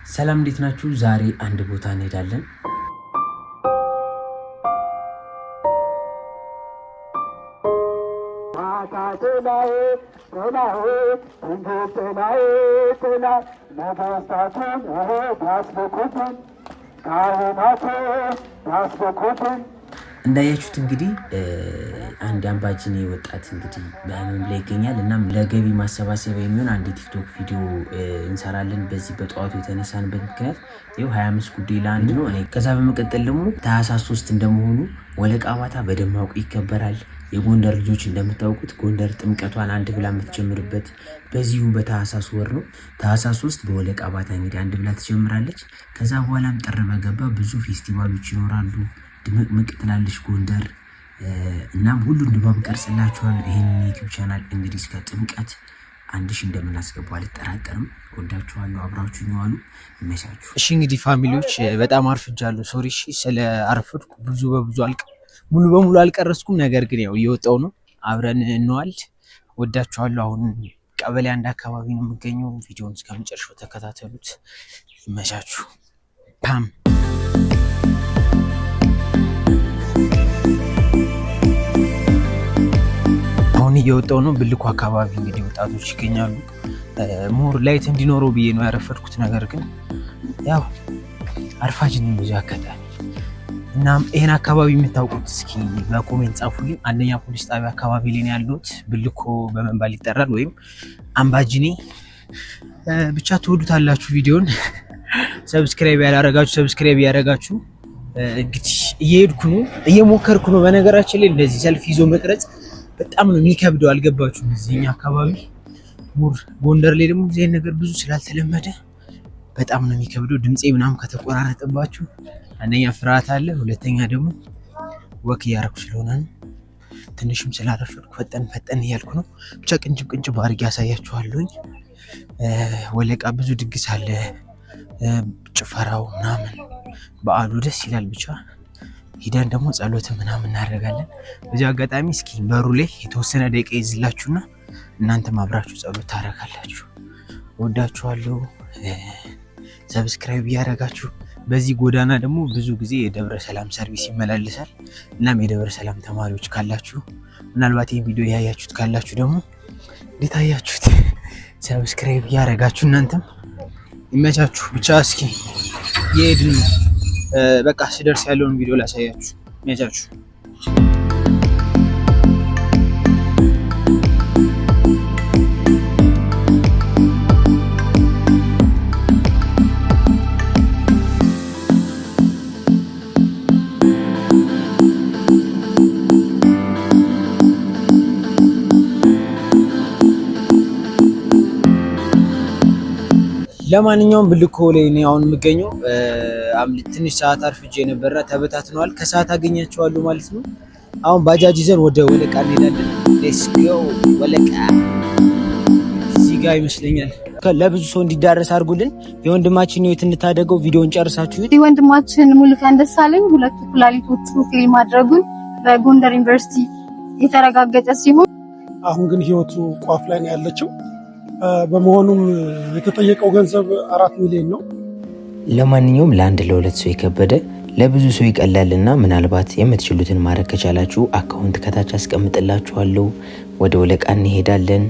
ሰላም እንዴት ናችሁ? ዛሬ አንድ ቦታ እንሄዳለን። እንዳያችሁት እንግዲህ አንድ አምባጅኔ ወጣት እንግዲህ በህመም ላይ ይገኛል። እናም ለገቢ ማሰባሰቢያ የሚሆን አንድ ቲክቶክ ቪዲዮ እንሰራለን። በዚህ በጠዋቱ የተነሳንበት ምክንያት ይኸው 25 ጉዳይ ለአንድ ነው። ከዛ በመቀጠል ደግሞ ታህሳስ 3 እንደመሆኑ ወለቃ ባታ በደማቁ ይከበራል። የጎንደር ልጆች እንደምታውቁት ጎንደር ጥምቀቷን አንድ ብላ የምትጀምርበት በዚሁ በታህሳስ ወር ነው። ታህሳስ 3 በወለቃ ባታ እንግዲህ አንድ ብላ ትጀምራለች። ከዛ በኋላም ጥር በገባ ብዙ ፌስቲቫሎች ይኖራሉ። ድምቅምቅ ትላለች ጎንደር። እናም ሁሉን ድባብ ቀርጽላችኋለሁ። ይሄን ዩቲዩብ ቻናል እንግዲህ እስከ ጥምቀት 1000 እንደምናስገባው አልጠራጠርም። ወዳችኋለሁ። አብራችሁኝ ዋሉ። ይመቻችሁ። እሺ እንግዲህ ፋሚሊዎች በጣም አርፍጃለሁ። ሶሪ እሺ ስለ አረፈድኩ። ሙሉ በሙሉ አልቀረስኩም። ነገር ግን ያው እየወጣው ነው። አብረን እንዋል። ወዳችኋለሁ። አሁን ቀበሌ አንድ አካባቢ ነው የምገኘው። ቪዲዮውን እስከመጨረሻው ተከታተሉት። ይመቻችሁ። ፓም እየወጣው ነው። ብልኩ አካባቢ እንግዲህ ወጣቶች ይገኛሉ። ሞር ላይት እንዲኖረው ብዬ ነው ያረፈድኩት። ነገር ግን ያው አርፋጅ ነኝ ብዙ አጋጣሚ። እናም ይሄን አካባቢ የምታውቁት እስኪ በኮሜንት ጻፉልኝ። አንደኛ ፖሊስ ጣቢያ አካባቢ ላይ ነው ያለሁት። ብልኮ በመባል ይጠራል ወይም አምባጅኔ። ብቻ ትወዱታላችሁ። ቪዲዮን ሰብስክራይብ ያላረጋችሁ ሰብስክራይብ ያረጋችሁ። እንግዲህ እየሄድኩ ነው፣ እየሞከርኩ ነው። በነገራችን ላይ እንደዚህ ሰልፍ ይዞ መቅረጽ በጣም ነው የሚከብደው። አልገባችሁም? እዚህኛ አካባቢ ሙር ጎንደር ላይ ደግሞ እዚህ ነገር ብዙ ስላልተለመደ በጣም ነው የሚከብደው። ድምጼ ምናምን ከተቆራረጠባችሁ አንደኛ ፍርሃት አለ፣ ሁለተኛ ደግሞ ወክ እያደረኩ ስለሆነ ነው። ትንሽም ስላረፈድኩ ፈጠን እያልኩ ነው። ብቻ ቅንጭብ አድርጌ ያሳያችኋለሁኝ። ወለቃ ብዙ ድግስ አለ፣ ጭፈራው ምናምን በዓሉ ደስ ይላል። ብቻ ሂደን ደግሞ ጸሎት ምናምን እናደርጋለን። በዚህ አጋጣሚ እስኪ በሩ ላይ የተወሰነ ደቂቃ ይዝላችሁና እናንተም አብራችሁ ጸሎት ታደርጋላችሁ። ወዳችኋለሁ። ሰብስክራይብ ያደረጋችሁ። በዚህ ጎዳና ደግሞ ብዙ ጊዜ የደብረ ሰላም ሰርቪስ ይመላለሳል። እናም የደብረ ሰላም ተማሪዎች ካላችሁ ምናልባት ይሄን ቪዲዮ ያያችሁት ካላችሁ ደግሞ እንዴት አያችሁት? ሰብስክራይብ ያደረጋችሁ እናንተም ይመቻችሁ። ብቻ እስኪ የሄድን ነው። በቃ ሲደርስ ያለውን ቪዲዮ ላሳያችሁ። ይመቻችሁ። ለማንኛውም ብልኮ ላይ ነው አሁን የምገኘው። ትንሽ ሰዓት አርፍጄ ነበረ፣ ተበታትነዋል። ከሰዓት አገኛቸዋለሁ ማለት ነው። አሁን ባጃጅ ይዘን ወደ ወለቃ እንሄዳለን። ሌትስ ጎ ወለቃ። እዚህ ጋር ይመስለኛል። ለብዙ ሰው እንዲዳረስ አድርጉልን። የወንድማችን ህይወት እንታደገው። ቪዲዮን ጨርሳችሁ የወንድማችን ሙሉቀን ደሳለኝ ሁለቱ ኩላሊቶቹ ፌል ማድረጉን በጎንደር ዩኒቨርሲቲ የተረጋገጠ ሲሆን አሁን ግን ህይወቱ ቋፍ ላይ ነው ያለችው። በመሆኑም የተጠየቀው ገንዘብ 4 ሚሊዮን ነው። ለማንኛውም ለአንድ ለሁለት ሰው የከበደ ለብዙ ሰው ይቀላልና ምናልባት የምትችሉትን ማድረግ ከቻላችሁ አካውንት ከታች አስቀምጥላችኋለሁ። ወደ ወለቃ እንሄዳለን።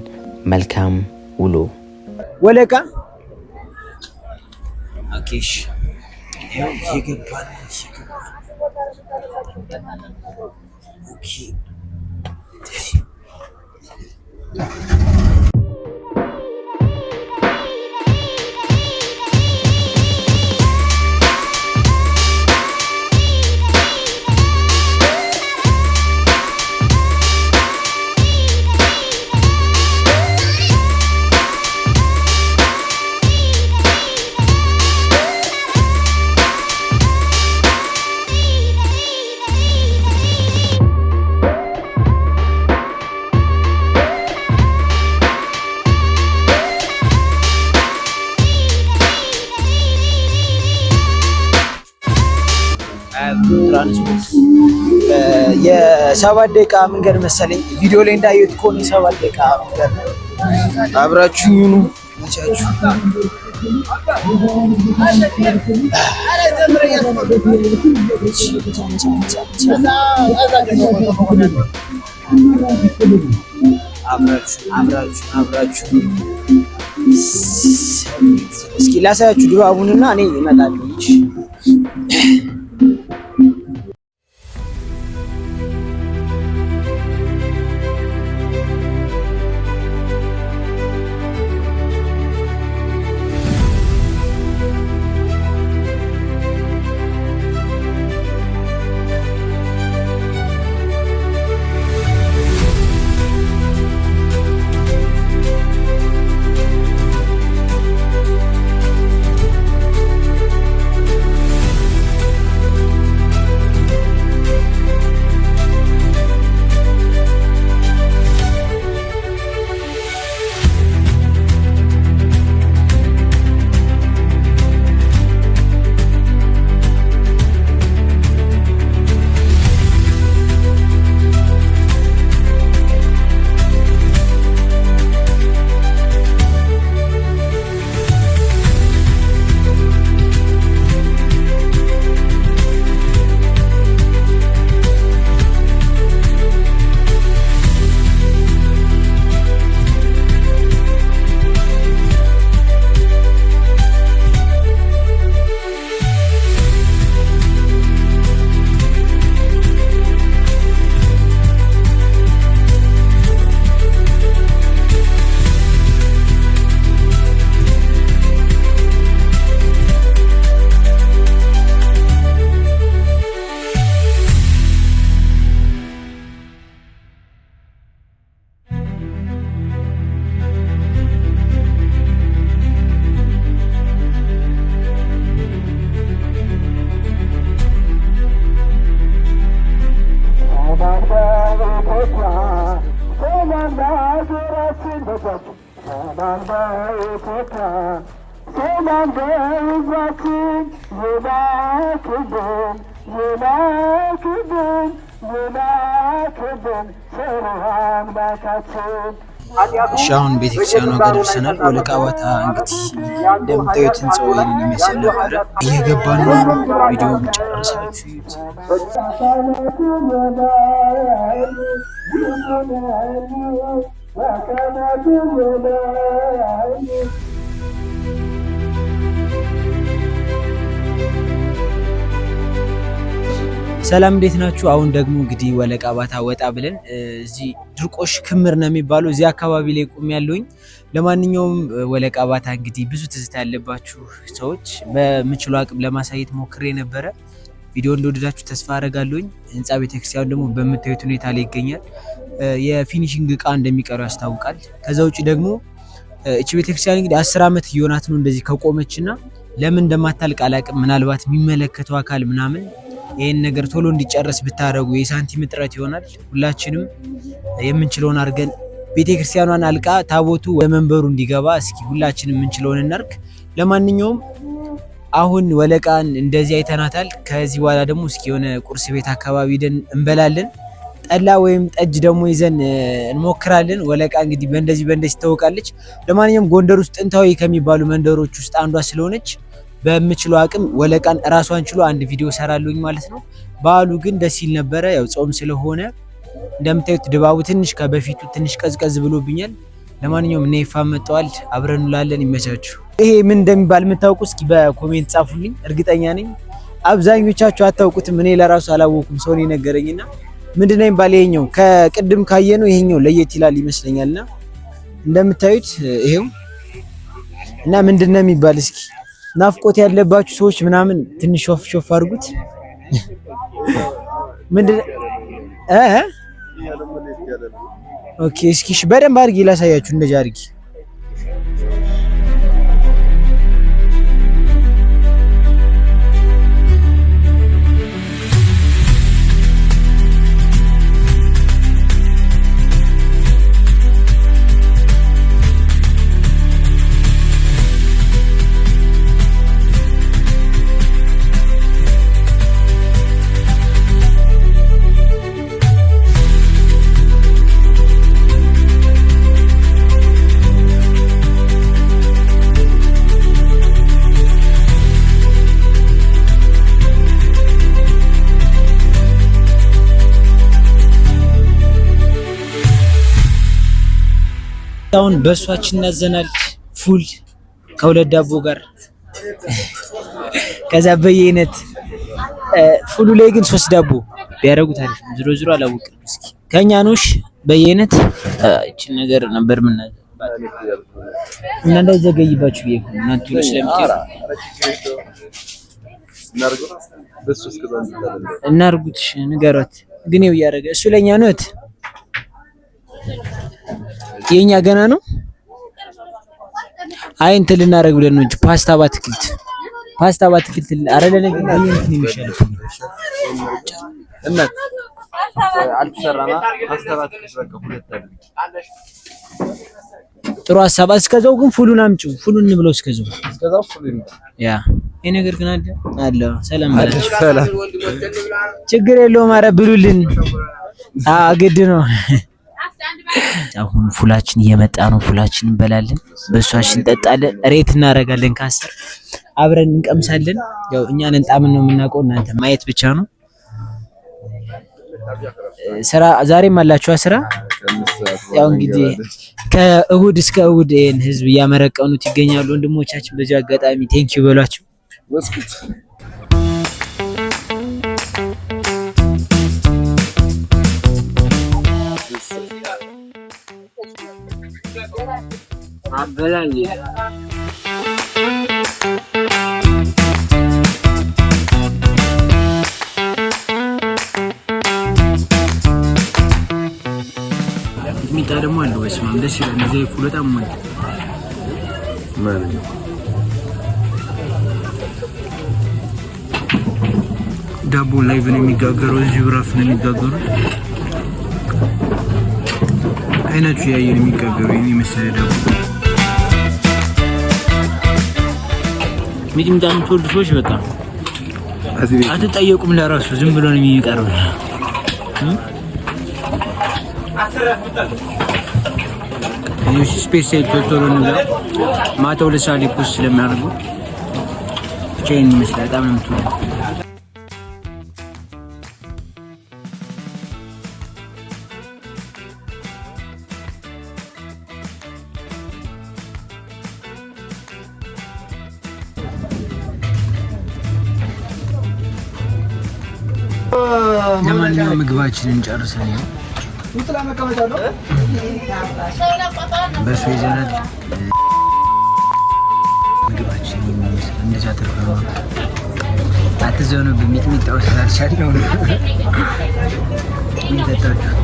መልካም ውሎ። ወለቃ ኦኬሽ ያው ይገባል። ኦኬ ትራንስፖርት የ7 ደቂቃ መንገድ መሰለኝ። ቪዲዮ ላይ እንዳየሁት ከሆነ 7 ደቂቃ መንገድ። አብራችሁኝ ነው። አብራችሁ እስኪ ላሳያችሁ ድባቡንና እኔ እመጣለሁ። አሁን ቤተክርስቲያኗ ጋር ደርሰናል። ወለቃ ባታ እንግዲህ እንደምታዩት ህንጻው ይሄንን የሚመስል ነበረ። እየገባን ነው። ቪዲዮውን ጨርሳችሁ እዩት። ሰላም እንዴት ናችሁ? አሁን ደግሞ እንግዲህ ወለቃ ባታ ወጣ ብለን እዚህ ድርቆሽ ክምር ነው የሚባለው እዚህ አካባቢ ላይ ቆም ያለውኝ። ለማንኛውም ወለቃ ባታ እንግዲህ ብዙ ትዝታ ያለባችሁ ሰዎች በምችሉ አቅም ለማሳየት ሞክሬ ነበረ። ቪዲዮ እንደወደዳችሁ ተስፋ አደርጋለሁኝ። ህንጻ ቤተክርስቲያኑ ደግሞ በምታዩት ሁኔታ ላይ ይገኛል። የፊኒሺንግ እቃ እንደሚቀሩ ያስታውቃል። ከዛ ውጪ ደግሞ እቺ ቤተክርስቲያን እንግዲህ 10 ዓመት እየሆናት ነው እንደዚህ ከቆመችና ለምን እንደማታልቅ አላቅም። ምናልባት የሚመለከተው አካል ምናምን ይሄን ነገር ቶሎ እንዲጨርስ ብታረጉ የሳንቲም እጥረት ይሆናል። ሁላችንም የምንችለውን አድርገን ቤተክርስቲያኗን አልቃ ታቦቱ ወመንበሩ እንዲገባ እስኪ ሁላችንም የምንችለውን እናርግ። ለማንኛውም አሁን ወለቃን እንደዚህ አይተናታል። ከዚህ በኋላ ደግሞ እስኪ የሆነ ቁርስ ቤት አካባቢ ሄደን እንበላለን። ጠላ ወይም ጠጅ ደግሞ ይዘን እንሞክራለን። ወለቃ እንግዲህ በእንደዚህ ትታወቃለች። ለማንኛውም ጎንደር ውስጥ ጥንታዊ ከሚባሉ መንደሮች ውስጥ አንዷ ስለሆነች በምችለው አቅም ወለቃን ራሷን ችሎ አንድ ቪዲዮ ሰራለሁኝ ማለት ነው። በዓሉ ግን ደስ ይል ነበረ። ያው ጾም ስለሆነ እንደምታዩት ድባቡ ትንሽ ከበፊቱ ትንሽ ቀዝቀዝ ብሎብኛል። ለማንኛውም እነ ይፋ መጥተዋል። አብረን እንላለን። ይመቻችሁ። ይሄ ምን እንደሚባል የምታውቁ እስኪ በኮሜንት ጻፉልኝ። እርግጠኛ ነኝ አብዛኞቻችሁ አታውቁትም። እኔ ለራሱ አላወኩም። ሰው ነው የነገረኝና ምንድነው የሚባል ይሄኛው ከቅድም ካየነው ይሄኛው ለየት ይላል ይመስለኛልና እንደምታዩት ይሄው እና ምንድነው የሚባል እስኪ ናፍቆት ያለባችሁ ሰዎች ምናምን ትንሽ ሾፍ አድርጉት። ምንድነው ኦኬ እስኪ በደንብ አድርጊ ላሳያችሁ እንደዚህ አድርጊ። አሁን በእሷችን እናዘናል ፉል ከሁለት ዳቦ ጋር ከዛ በየአይነት ፉሉ ላይ ግን 3 ዳቦ ቢያደርጉት አሪፍ ነው። ዝሮ ዝሮ አላወቅም። እስኪ ከኛ ነውሽ በየአይነት እቺ ነገር ነበር ምናምን እና እንዳይዘገይባችሁ ብዬ ነው እናንተ ሁሉ ስለምትሄዱ እናርጉት ንገሯት። ግን ይኸው እያደረገ እሱ ለኛ ነው የኛ ገና ነው። አይ እንትን ልናደርግ ብለን ነው እንጂ ፓስታ ባትክልት አረለ ነገር ነው የሚሻለው እና አልተሰራና ፓስታ ባትክልት በቃ ሁለት አይደል። ጥሩ ሀሳብ። እስከዛው ግን ፉሉን አምጪው ፉሉን እንብለው እስከዛው ፉሉን ያ ይሄ ነገር ግን አለ ሰላም ማለት ችግር የለውም። ኧረ ብሉልን ግድ ነው። አሁን ፉላችን እየመጣ ነው። ፉላችን እንበላለን፣ በሷችን እንጠጣለን፣ ሬት እናደርጋለን። ካሰር አብረን እንቀምሳለን። ያው እኛን እንጣምን ነው የምናውቀው፣ እናንተ ማየት ብቻ ነው። ስራ ዛሬም አላችሁ ስራ። ያው እንግዲህ ከእሁድ እስከ እሁድ ይሄን ህዝብ እያመረቀኑት ይገኛሉ ወንድሞቻችን። በዚህ አጋጣሚ ቴንኪው በሏቸው። አበላኝ ሚጣ ደግሞ አለው። በስመ አብ ደስ ይላል። እዚህ ፉል በጣም ማለት ዳቦ ላይቭ ነው የሚጋገረው። እዚህ ብራፍ ነው የሚጋገረው። አይናችሁ ያየ ነው የሚጋገረው። የኔ መሰለ ዳቦ ሚጥሚጣ የምትወዱ ሰዎች በቃ አትጠየቁም። ለራሱ ዝም ብሎ ነው የሚቀርበው። ይህ ስፔሻል ቶቶሎ ነው። ማታ 2 ሰዓት ላይ ፖስት ስለሚያደርጉ ቼን ይመስላል። በጣም ነው የምትወደው። ለማንኛውም ምግባችንን ጨርሰን ነው በሱ ይዘናል። ምግባችን ይመስላል እንደዛ ተርፈው አትዘኑ። በሚጥሚጣው ስላልቻለው ነው የሚጠጣችሁ።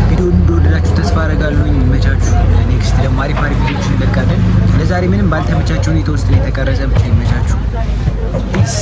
ቪዲዮውን እንደወደዳችሁ ተስፋ አደርጋለሁ። ይመቻችሁ። ኔክስት ደግሞ አሪፍ ቪዲዮዎች እንለቃለን። ለዛሬ ምንም ባልተመቻችሁ ሁኔታ ውስጥ የተቀረጸ ብቻ ይመቻችሁ። ፒስ